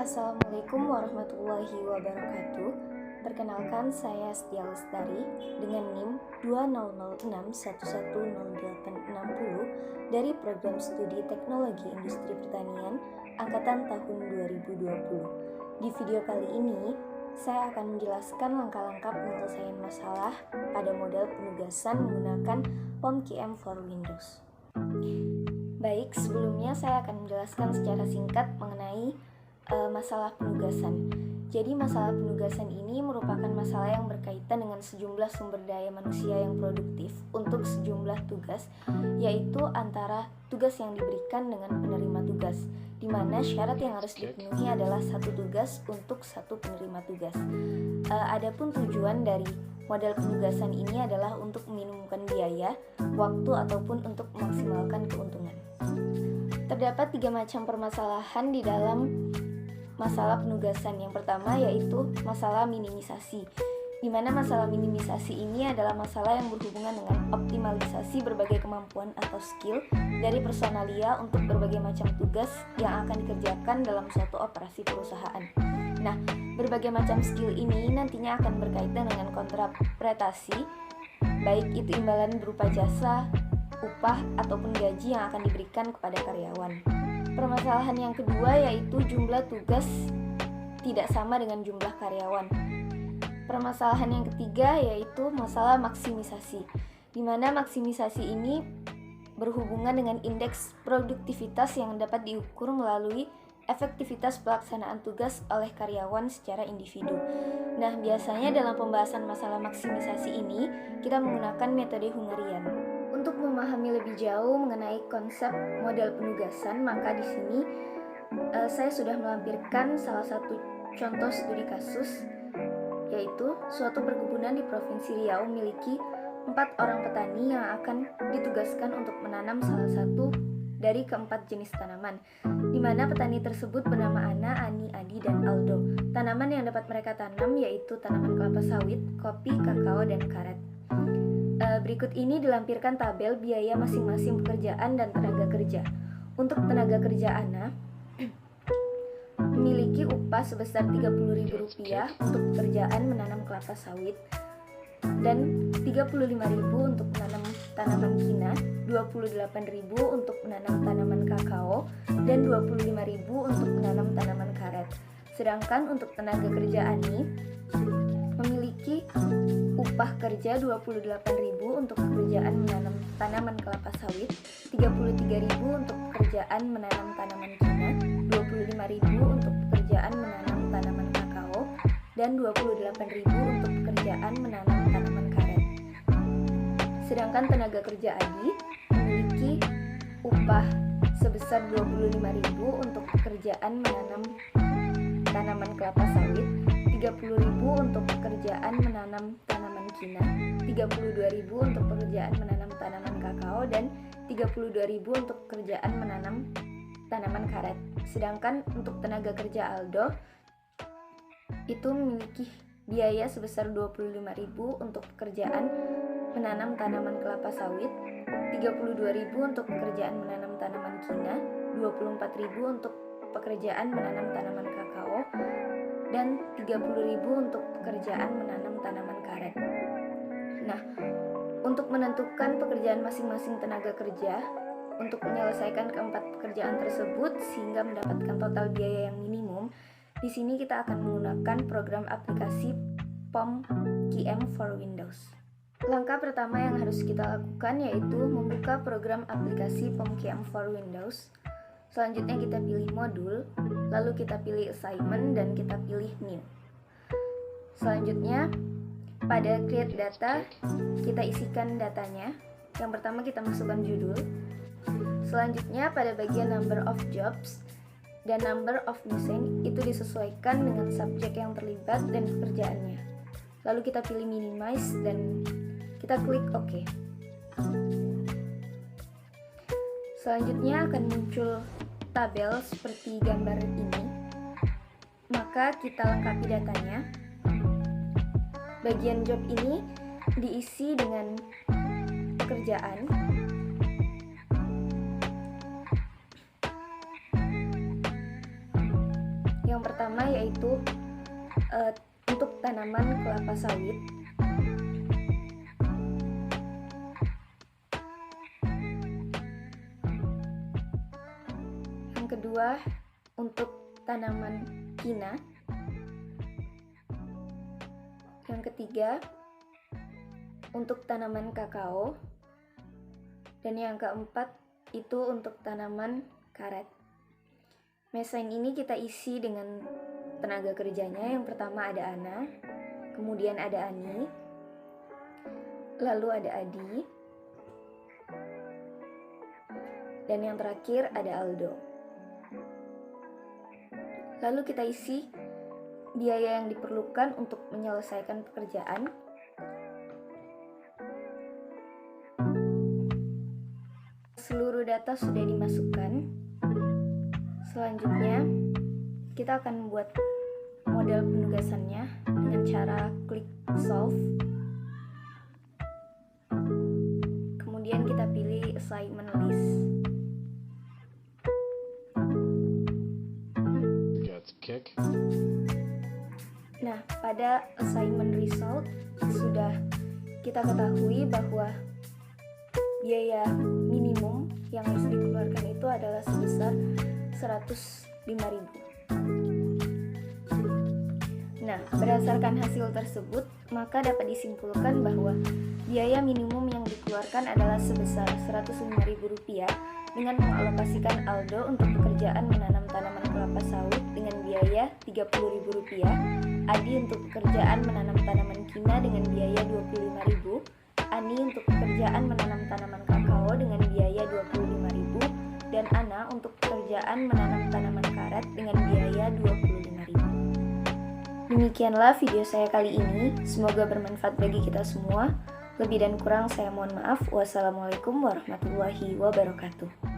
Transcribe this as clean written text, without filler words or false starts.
Assalamualaikum warahmatullahi wabarakatuh. Perkenalkan, saya Setia Lestari dengan NIM 2006110860 dari Program Studi Teknologi Industri Pertanian Angkatan tahun 2020. Di video kali ini, saya akan menjelaskan langkah-langkah penyelesaian masalah pada model penugasan menggunakan POM-QM for Windows. Baik, sebelumnya saya akan menjelaskan secara singkat mengenai masalah penugasan. Jadi masalah penugasan ini merupakan masalah yang berkaitan dengan sejumlah sumber daya manusia yang produktif untuk sejumlah tugas, yaitu antara tugas yang diberikan dengan penerima tugas, di mana syarat yang harus dipenuhi adalah satu tugas untuk satu penerima tugas. Adapun tujuan dari model penugasan ini adalah untuk meminimumkan biaya, waktu, ataupun untuk memaksimalkan keuntungan. Terdapat 3 macam permasalahan di dalam masalah penugasan. Yang pertama yaitu masalah minimisasi, di mana masalah minimisasi ini adalah masalah yang berhubungan dengan optimalisasi berbagai kemampuan atau skill dari personalia untuk berbagai macam tugas yang akan dikerjakan dalam suatu operasi perusahaan. Nah, berbagai macam skill ini nantinya akan berkaitan dengan kontrapretasi, baik itu imbalan berupa jasa, upah, ataupun gaji yang akan diberikan kepada karyawan. Permasalahan yang kedua yaitu jumlah tugas tidak sama dengan jumlah karyawan. Permasalahan yang ketiga yaitu masalah maksimisasi, di mana maksimisasi ini berhubungan dengan indeks produktivitas yang dapat diukur melalui efektivitas pelaksanaan tugas oleh karyawan secara individu. Nah, biasanya dalam pembahasan masalah maksimisasi ini, kita menggunakan metode Hungarian. Untuk memahami lebih jauh mengenai konsep model penugasan, maka di sini saya sudah melampirkan salah satu contoh studi kasus, yaitu suatu perkebunan di Provinsi Riau memiliki 4 orang petani yang akan ditugaskan untuk menanam salah satu dari keempat jenis tanaman, di mana petani tersebut bernama Ana, Ani, Adi, dan Aldo. Tanaman yang dapat mereka tanam yaitu tanaman kelapa sawit, kopi, kakao, dan karet. Berikut ini dilampirkan tabel biaya masing-masing pekerjaan dan tenaga kerja. Untuk tenaga kerja Ana memiliki upah sebesar Rp30.000 untuk pekerjaan menanam kelapa sawit dan Rp35.000 untuk menanam tanaman kina, Rp28.000 untuk menanam tanaman kakao, dan Rp25.000 untuk menanam tanaman karet. Sedangkan untuk tenaga kerja Ani memiliki upah kerja Rp28.000 untuk pekerjaan menanam tanaman kelapa sawit, Rp33.000 untuk pekerjaan menanam tanaman kina, Rp25.000 untuk pekerjaan menanam tanaman kakao, dan Rp28.000 untuk pekerjaan menanam tanaman karet. Sedangkan tenaga kerja Adi memiliki upah sebesar Rp25.000 untuk pekerjaan menanam tanaman kelapa sawit, Rp30.000 untuk pekerjaan menanam tanaman kina, Rp32.000 untuk pekerjaan menanam tanaman kakao, dan Rp32.000 untuk pekerjaan menanam tanaman karet. Sedangkan untuk tenaga kerja Aldo itu memiliki biaya sebesar Rp25.000 untuk pekerjaan menanam tanaman kelapa sawit, Rp32.000 untuk pekerjaan menanam tanaman kina, Rp24.000 untuk pekerjaan menanam tanaman kakao, dan Rp30.000 untuk pekerjaan menanam tanaman karet. Nah, untuk menentukan pekerjaan masing-masing tenaga kerja untuk menyelesaikan keempat pekerjaan tersebut sehingga mendapatkan total biaya yang minimum, di sini kita akan menggunakan program aplikasi POM-QM for Windows. Langkah pertama yang harus kita lakukan yaitu membuka program aplikasi POM-QM for Windows. Selanjutnya kita pilih modul, lalu kita pilih assignment, dan kita pilih new. Selanjutnya pada create data kita isikan datanya. Yang pertama kita masukkan judul. Selanjutnya pada bagian number of jobs dan number of missing itu disesuaikan dengan subjek yang terlibat dan pekerjaannya. Lalu kita pilih minimize dan kita klik OK. Selanjutnya akan muncul tabel seperti gambar ini. Maka kita lengkapi datanya. Bagian job ini diisi dengan pekerjaan. Yang Yang pertama yaitu untuk tanaman kelapa sawit. Yang kedua untuk tanaman kina. Yang ketiga untuk tanaman kakao. Dan yang keempat itu untuk tanaman karet. Mesain ini kita isi dengan tenaga kerjanya. Yang pertama ada Ana, kemudian ada Ani, lalu ada Adi, dan yang terakhir ada Aldo. Lalu kita isi biaya yang diperlukan untuk menyelesaikan pekerjaan. Seluruh data sudah dimasukkan. Selanjutnya, kita akan membuat model penugasannya dengan cara klik solve. Kemudian kita pilih assignment list. Nah, pada assignment result sudah kita ketahui bahwa biaya minimum yang harus dikeluarkan itu adalah sebesar 105.000. Nah, berdasarkan hasil tersebut, maka dapat disimpulkan bahwa biaya minimum yang dikeluarkan adalah sebesar Rp105.000 dengan mengalokasikan Aldo untuk pekerjaan menanam tanaman kelapa sawit dengan biaya Rp30.000, Adi untuk pekerjaan menanam tanaman kina dengan biaya Rp25.000, Ani untuk pekerjaan menanam tanaman kakao dengan biaya Rp25.000, dan Ana untuk pekerjaan menanam tanaman karet dengan biaya Rp25.000. Demikianlah video saya kali ini, semoga bermanfaat bagi kita semua. Lebih dan kurang saya mohon maaf. Wassalamualaikum warahmatullahi wabarakatuh.